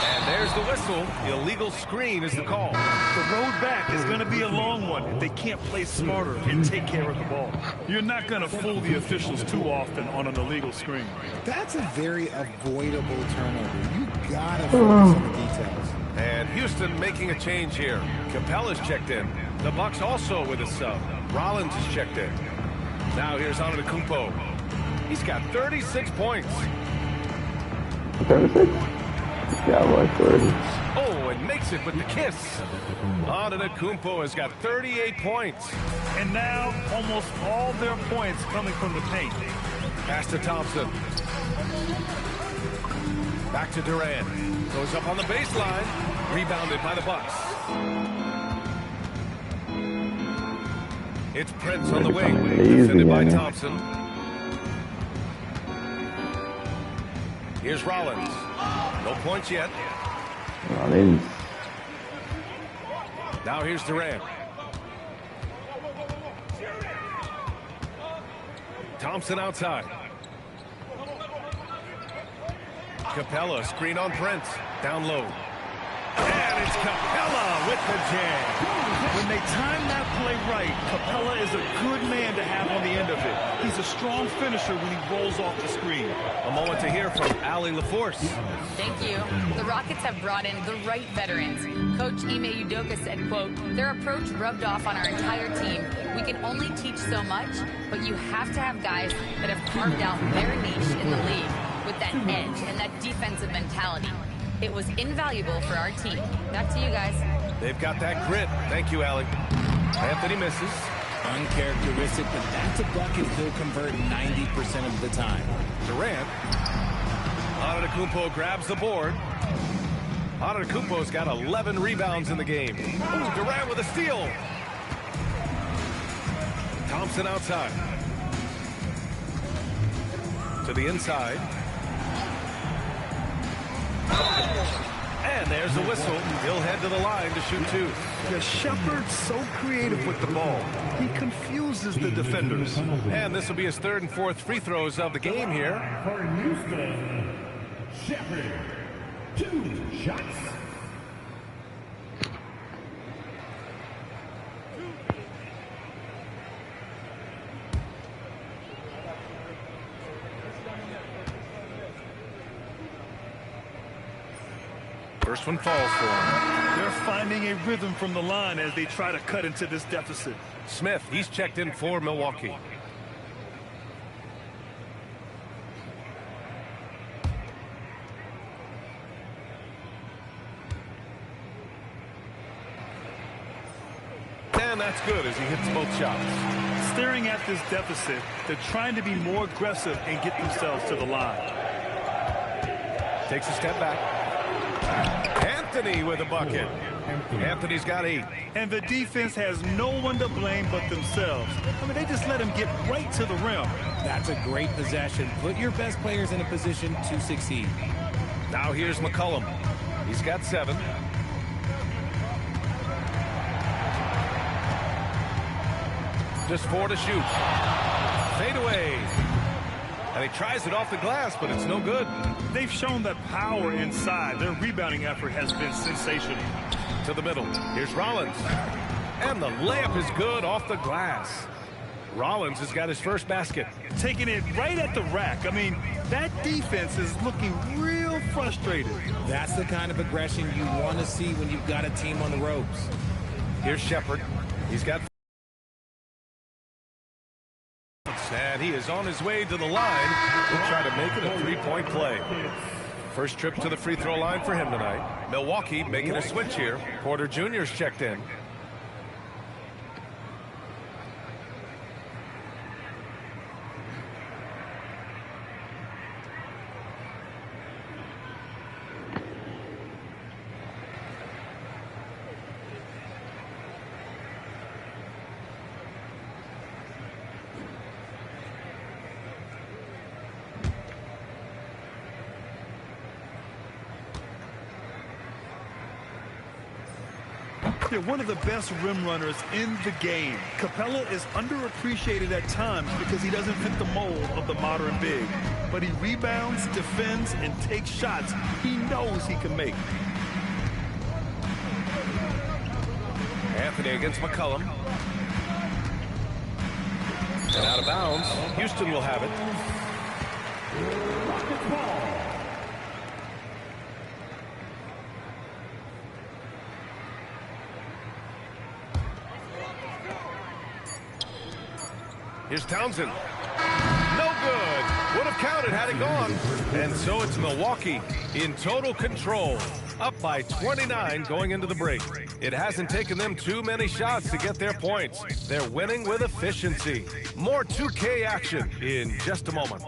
And there's the whistle. Illegal screen is the call. The road back is going to be a long one if they can't play smarter and take care of the ball. You're not going to fool the officials too often on an illegal screen. That's a very avoidable turnover. You gotta focus on the details. And Houston making a change here. Capella's checked in. The Bucks also with a sub. Rollins is checked in. Now here's Antetokounmpo. He's got 36 points. 36? Yeah, boy, 30. Oh, and makes it with the kiss. Antetokounmpo has got 38 points. And now almost all their points coming from the paint. Pass to Thompson. Back to Durant. Goes up on the baseline. Rebounded by the Bucks. It's Prince on the wing. Defended by Thompson. Here's Rollins. No points yet. Rollins. Now here's Durant. Thompson outside. Capella, screen on Prince. Down low. And it's Capella with the jam. When they time that play right, Capella is a good man to have on the end of it. He's a strong finisher when he rolls off the screen. A moment to hear from Allie LaForce. Thank you. The Rockets have brought in the right veterans. Coach Ime Udoka said, quote, their approach rubbed off on our entire team. We can only teach so much, but you have to have guys that have carved out their niche in the league with that edge and that defensive mentality. It was invaluable for our team. Back to you guys. They've got that grit. Thank you, Allie. Anthony misses. Uncharacteristic, but that's a bucket he'll convert 90% of the time. Durant. Antetokounmpo grabs the board. Antetokounmpo's got 11 rebounds in the game. Ooh, Durant with a steal. Thompson outside. to the inside. And there's the whistle. He'll head to the line to shoot two. Yeah, Shepard's so creative with the ball. He confuses the defenders. And this will be his third and fourth free throws of the game here. For Houston, Shepard, 2 shots. First one falls for him. They're finding a rhythm from the line as they try to cut into this deficit. Smith, he's checked in for Milwaukee. And that's good as he hits both shots. Staring at this deficit, they're trying to be more aggressive and get themselves to the line. Takes a step back. Anthony with a bucket. Anthony's got 8. And the defense has no one to blame but themselves. I mean, they just let him get right to the rim. That's a great possession. Put your best players in a position to succeed. Now here's McCollum. He's got 7. Just 4 to shoot. Fade away. And he tries it off the glass, but it's no good. They've shown that power inside. Their rebounding effort has been sensational. To the middle. Here's Rollins. And the layup is good off the glass. Rollins has got his first basket. Taking it right at the rack. I mean, that defense is looking real frustrated. That's the kind of aggression you want to see when you've got a team on the ropes. Here's Shepard. He's got... And he is on his way to the line. He'll try to make it a 3-point play. First trip to the free throw line for him tonight. Milwaukee making a switch here. Porter Jr.'s checked in. They're one of the best rim runners in the game. Capella is underappreciated at times because he doesn't fit the mold of the modern big. But he rebounds, defends, and takes shots he knows he can make. Anthony against McCollum. And out of bounds. Houston will have it. Here's Townsend. No good. Would have counted had it gone. And so it's Milwaukee in total control. Up by 29 going into the break. It hasn't taken them too many shots to get their points. They're winning with efficiency. More 2K action in just a moment.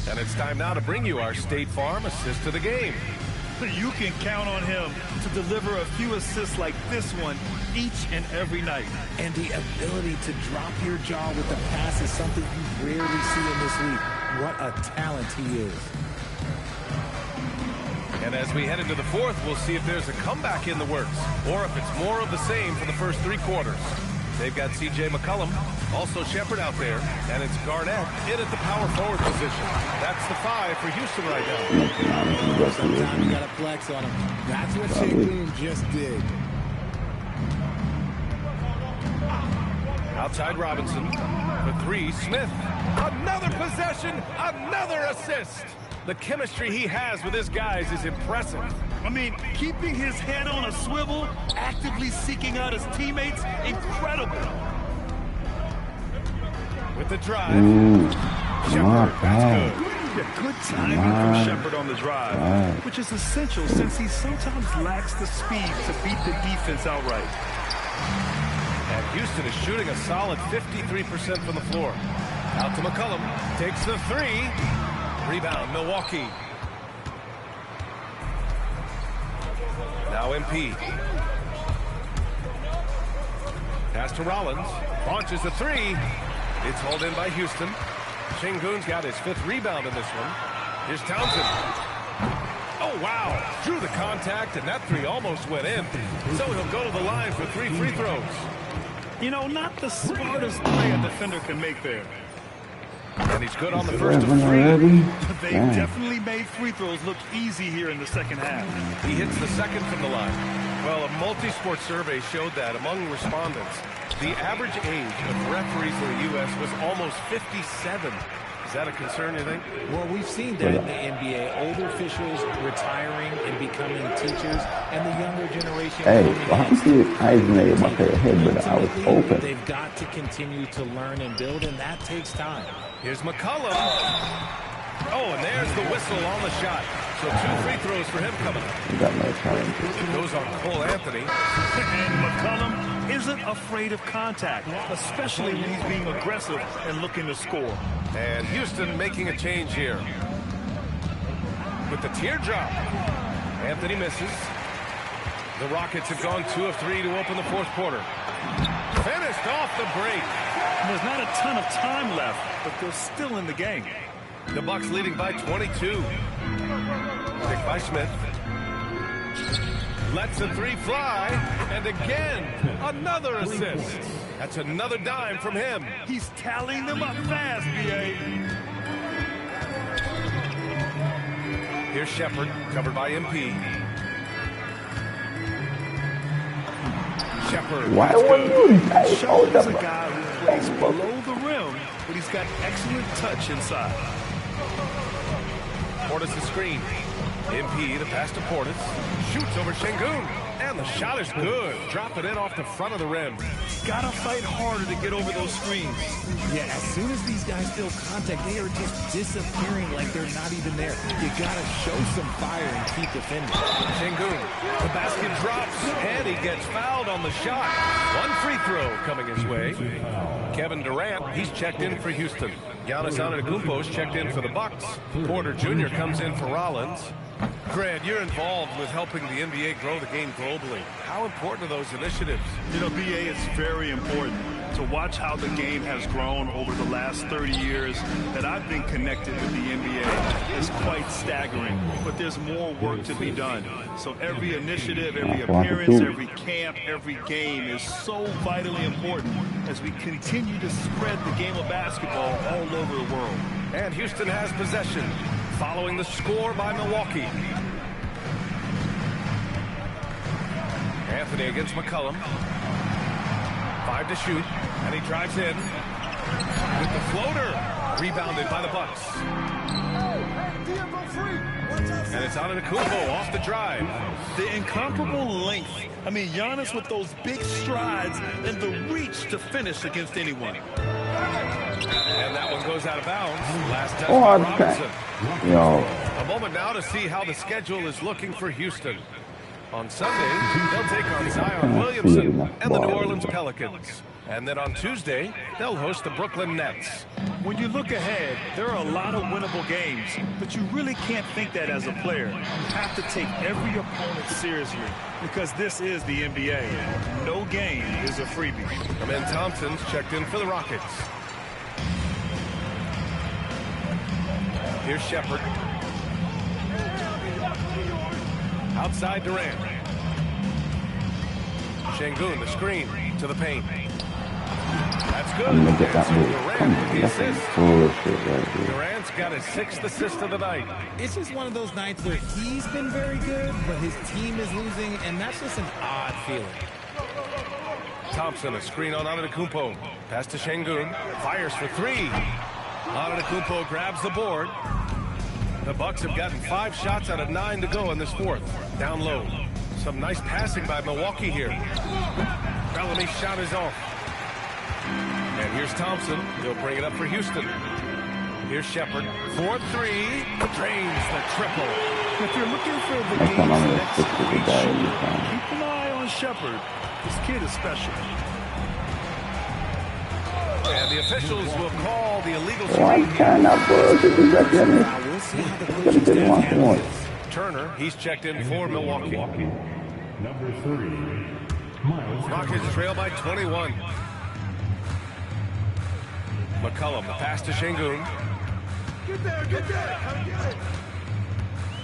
And it's time now to bring you our State Farm assist of the game. You can count on him to deliver a few assists like this one each and every night. And the ability to drop your jaw with the pass is something you rarely see in this league. What a talent he is. And as we head into the fourth, we'll see if there's a comeback in the works or if it's more of the same for the first 3 quarters. They've got C.J. McCollum, also Shepard out there, and it's Garnett in at the power forward position. That's the 5 for Houston right now. Sometimes you got to flex on him. That's what Shaquille just did. Outside Robinson for 3, Smith. Another possession, another assist. The chemistry he has with his guys is impressive. I mean, keeping his head on a swivel, actively seeking out his teammates, incredible. With the drive. Shepard, that's good. Yeah, good timing from Shepard on the drive, which is essential since he sometimes lacks the speed to beat the defense outright. And Houston is shooting a solid 53% from the floor. Out to McCollum. Takes the three. Rebound, Milwaukee. Now MP. Pass to Rollins. Launches the three. It's hauled in by Houston. Şengün's got his 5th rebound in this one. Here's Townsend. Oh, wow. Drew the contact, and that three almost went in. So he'll go to the line for 3 free throws. You know, not the smartest play a defender can make there. And he's good on the first of 3. They definitely made free throws look easy here in the second half. He hits the second from the line. Well, a multi-sport survey showed that among respondents, the average age of referees in the U.S. was almost 57. Is that a concern, you think? Well, we've seen that in the NBA. Older officials retiring and becoming teachers, and the younger generation. Hey, I see it. I made my head, but I was open. They've got to continue to learn and build, and that takes time. Here's McCollum. Oh, and there's the whistle on the shot. So 2 free throws for him coming up. You got no challenge. Goes on Cole Anthony. And McCollum isn't afraid of contact, especially when he's being aggressive and looking to score. And Houston making a change here. With the teardrop. Anthony misses. The Rockets have gone 2 of 3 to open the 4th quarter. Finished off the break. There's not a ton of time left, but they're still in the game. The Bucks leading by 22. Pick by Smith. Lets the 3 fly. And again, another assist. That's another dime from him. He's tallying them up fast, B.A. Here's Shepard, covered by MP. Shepard. Why would you? Shepard is a guy who plays below the rim, but he's got excellent touch inside. Portis the screen. MP, the pass to Portis. Shoots over Şengün. And the shot is good. Drop it in off the front of the rim. Gotta fight harder to get over those screens. Yeah, as soon as these guys feel contact, they are just disappearing like they're not even there. You gotta show some fire and keep defending. Şengün, the basket drops, and he gets fouled on the shot. 1 free throw coming his way. Kevin Durant, he's checked in for Houston. Giannis Antetokounmpo's checked in for the Bucks. Porter Jr. comes in for Rollins. Grant, you're involved with helping the NBA grow the game globally. How important are those initiatives? You know, BA, it's very important to watch how the game has grown over the last 30 years that I've been connected with the NBA. It's quite staggering, but there's more work to be done. So every initiative, every appearance, every camp, every game is so vitally important as we continue to spread the game of basketball all over the world. And Houston has possession, following the score by Milwaukee. Anthony against McCollum. 5 to shoot, and he drives in with the floater. Rebounded by the Bucks. And it's Antetokounmpo off the drive. The incomparable length. I mean, Giannis with those big strides and the reach to finish against anyone. And that one goes out of bounds. Last touch by Robinson. A moment now to see how the schedule is looking for Houston. On Sunday, they'll take on Zion Williamson and the New Orleans Pelicans. And then on Tuesday, they'll host the Brooklyn Nets. When you look ahead, there are a lot of winnable games, but you really can't think that as a player. You have to take every opponent seriously because this is the NBA. No game is a freebie. Amen Thompson's checked in for the Rockets. Here's Shepard. Outside Durant. Şengün, the screen to the paint. That's good. I'm gonna get that move. Durant's got his 6th assist of the night. It's just one of those nights where he's been very good, but his team is losing, and that's just an odd feeling. Thompson, a screen on Antetokounmpo. Pass to Şengün. Fires for 3. Antetokounmpo grabs the board. The Bucks have gotten 5 shots out of 9 to go in this 4th. Down low. Some nice passing by Milwaukee here. Bellamy's shot is off. And here's Thompson. He'll bring it up for Houston. Here's Shepard. 4-3. Drains the triple. If you're looking for the game's next great shooter, keep an eye on Shepard. This kid is special. And the The officials will call the illegal screen. What kind of bullshit is that, Jimmy? We'll see how the coaching staff handles this. Turner, he's checked in for Milwaukee. Number 3, Miles. Rockets trail by 21. McCollum, the pass to Şengün. Get there, come get it.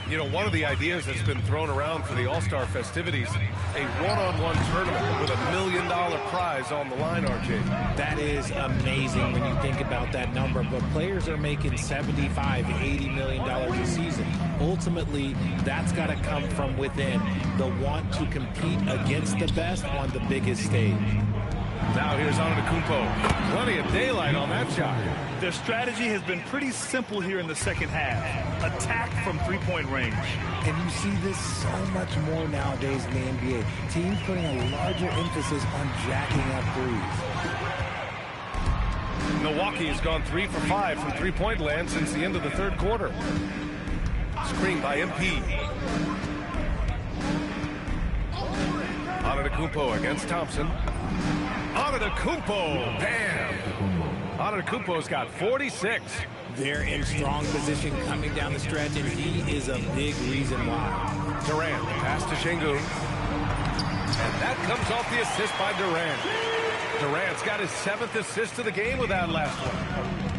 You know, one of the ideas that's been thrown around for the All-Star festivities, a one-on-one tournament with $1 million prize on the line, RJ. That is amazing when you think about that number. But players are making $75, $80 million a season. Ultimately, that's got to come from within. The want to compete against the best on the biggest stage. Now here's Antetokounmpo. Plenty of daylight on that shot. Their strategy has been pretty simple here in the second half. Attack from three-point range. And you see this so much more nowadays in the NBA. Teams putting a larger emphasis on jacking up threes. Milwaukee has gone 3 for 5 from three-point land since the end of the third quarter. Screen by MP. Antetokounmpo against Thompson. Antetokounmpo, bam! Antetokounmpo's got 46. They're in strong position coming down the stretch, and he is a big reason why. Durant, pass to Şengün. And that comes off the assist by Durant. Durant's got his 7th assist of the game with that last one.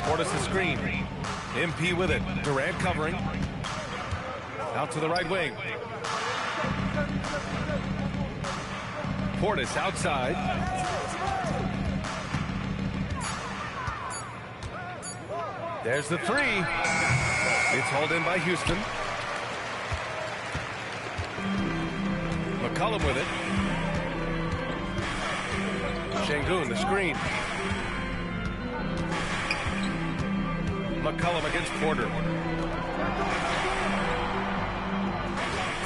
Portis the screen. MP with it. Durant covering. Out to the right wing. Portis outside. There's the three. It's hauled in by Houston. McCollum with it. Şengün, the screen. McCollum against Porter.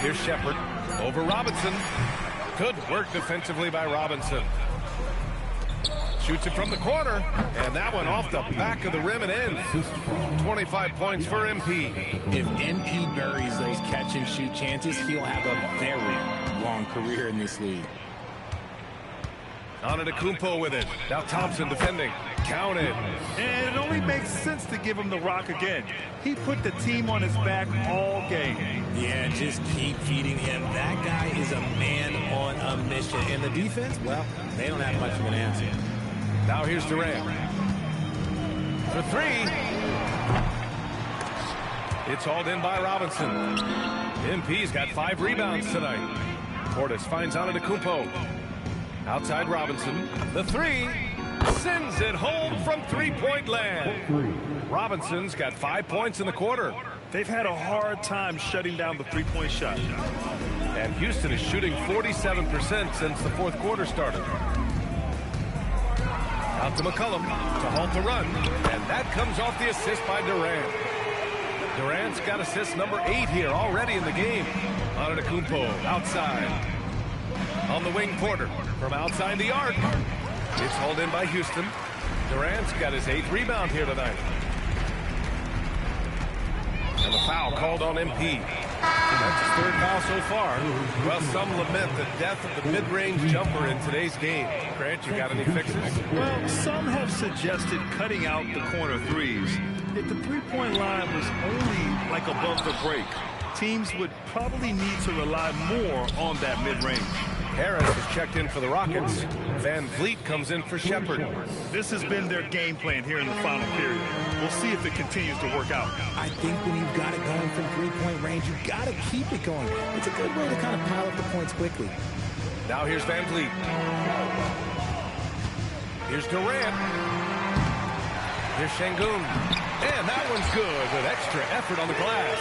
Here's Shepherd over Robinson. Good work defensively by Robinson. Shoots it from the corner, and that one off the back of the rim and in. 25 points for MP. If MP buries those catch-and-shoot chances, he'll have a very long career in this league. Antetokounmpo with it. Now Thompson defending. Counted. And it only makes sense to give him the rock again. He put the team on his back all game. Yeah, just keep feeding him. That guy is a man on a mission. And the defense, well, they don't have much of an answer. Now here's Durant. For three. It's hauled in by Robinson. MP's got 5 rebounds tonight. Portis finds Antetokounmpo. Outside Robinson. The three. Sends it home from three-point land. Robinson's got 5 points in the quarter. They've had a hard time shutting down the three-point shot. And Houston is shooting 47% since the fourth quarter started. Out to McCollum to halt the run. And that comes off the assist by Durant. Durant's got assist number 8 here already in the game. Antetokounmpo outside. On the wing, Porter from outside the arc. It's hauled in by Houston. Durant's got his 8th rebound here tonight. And the foul called on MP. That's his 3rd foul so far. Well, some lament the death of the mid-range jumper in today's game. Grant, you got any fixes? Well, some have suggested cutting out the corner threes. If the three-point line was only like above the break, teams would probably need to rely more on that mid-range. Harris is checked in for the Rockets. Van Vliet comes in for Shepherd. This has been their game plan here in the final period. We'll see if it continues to work out. I think when you've got it going from three-point range, you've got to keep it going. It's a good way to kind of pile up the points quickly. Now here's Van Vliet. Here's Durant. Here's Şengün. And that one's good with extra effort on the glass.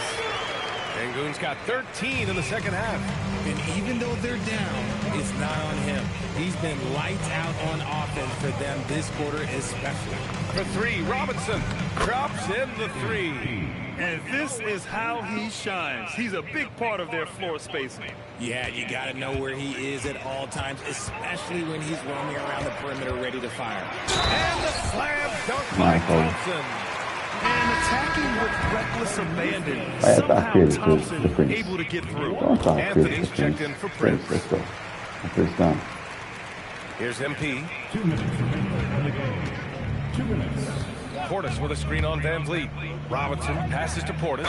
Şengün's got 13 in the second half. And even though they're down, it's not on him. He's been lights out on offense for them this quarter especially. For three, Robinson drops in the three. And this is how he shines. He's a big part of their floor spacing. Yeah, you got to know where he is at all times, especially when he's roaming around the perimeter ready to fire. And the slam dunk by Thompson. And attacking with reckless abandon. Somehow Thompson able to get through. Anthony's checked in for Prince. Let's go. First down. Here's MP. 2 minutes remaining in the game. 2 minutes. Portis with a screen on Van Vliet. Robinson passes to Portis.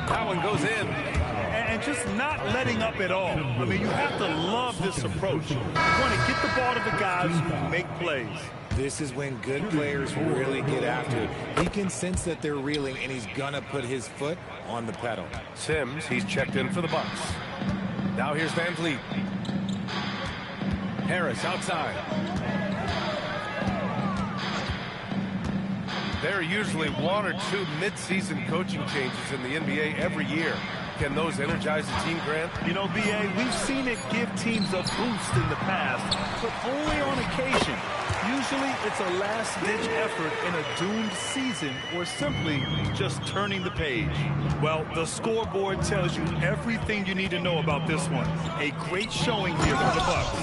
That one goes in. And just not letting up at all. I mean, you have to love this approach. You want to get the ball to the guys who make plays. This is when good players really get after it. He can sense that they're reeling, and he's going to put his foot on the pedal. Sims, he's checked in for the Bucks. Now here's Van Vliet. Harris outside. There are usually 1 or 2 mid-season coaching changes in the NBA every year. Can those energize the team, Grant? You know, B.A., we've seen it give teams a boost in the past, but only on occasion. Usually it's a last-ditch effort in a doomed season or simply just turning the page. Well, the scoreboard tells you everything you need to know about this one. A great showing here for the Bucks.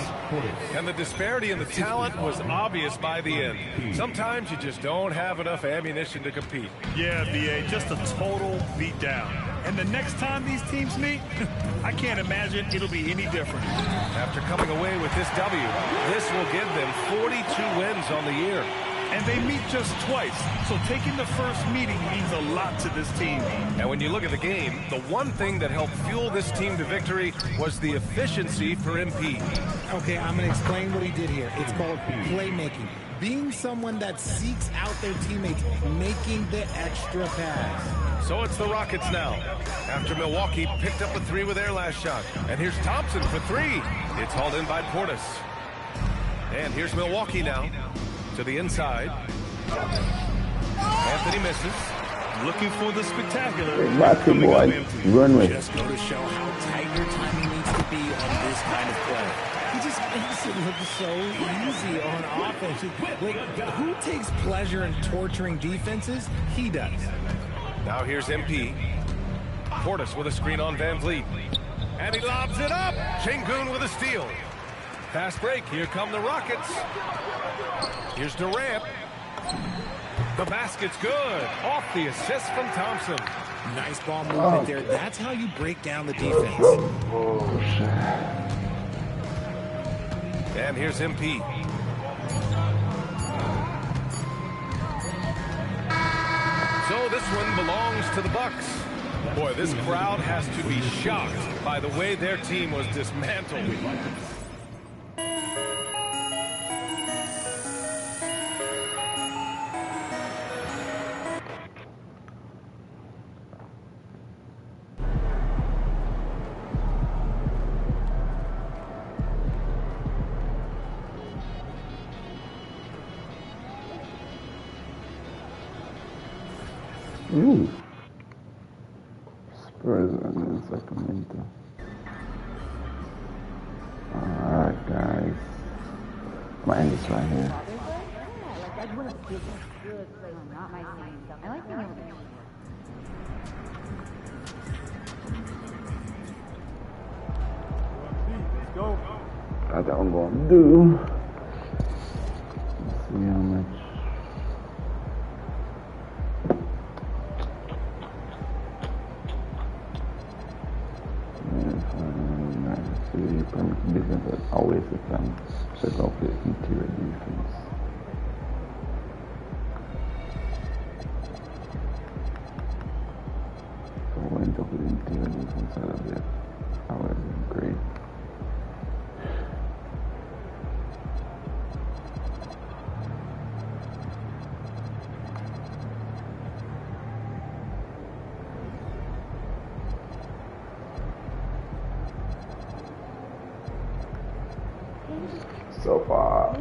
And the disparity in the talent was obvious by the end. Sometimes you just don't have enough ammunition to compete. Yeah, B.A., just a total beatdown. And the next time these teams meet, I can't imagine it'll be any different. After coming away with this W, this will give them 42 wins on the year. And they meet just twice, so taking the first meeting means a lot to this team. And when you look at the game, the one thing that helped fuel this team to victory was the efficiency for MP. Okay, I'm going to explain what he did here. It's called playmaking. Being someone that seeks out their teammates, making the extra pass. So it's the Rockets now. After Milwaukee picked up a 3 with their last shot. And here's Thompson for 3. It's hauled in by Portis. And here's Milwaukee now. To the inside. Anthony misses. Looking for the spectacular. Run with. Just go to show how tight your timing needs to be on this kind of play. He just makes it look so easy on offense. Like, who takes pleasure in torturing defenses? He does. Now here's MP. Portis with a screen on Van Vliet. And he lobs it up. Şengün with a steal. Fast break. Here come the Rockets. Here's Durant. The basket's good. Off the assist from Thompson. Nice ball movement there. That's how you break down the defense. And here's MP. So this one belongs to the Bucks. Boy, this crowd has to be shocked by the way their team was dismantled. Ooh. Spurs in Sacramento. Alright, guys. I'm gonna end this right here. That's what I'm gonna do. Let's see how much. Defense is always a time to go for interior defense. So when you go for the interior defense out of it, always great. So far.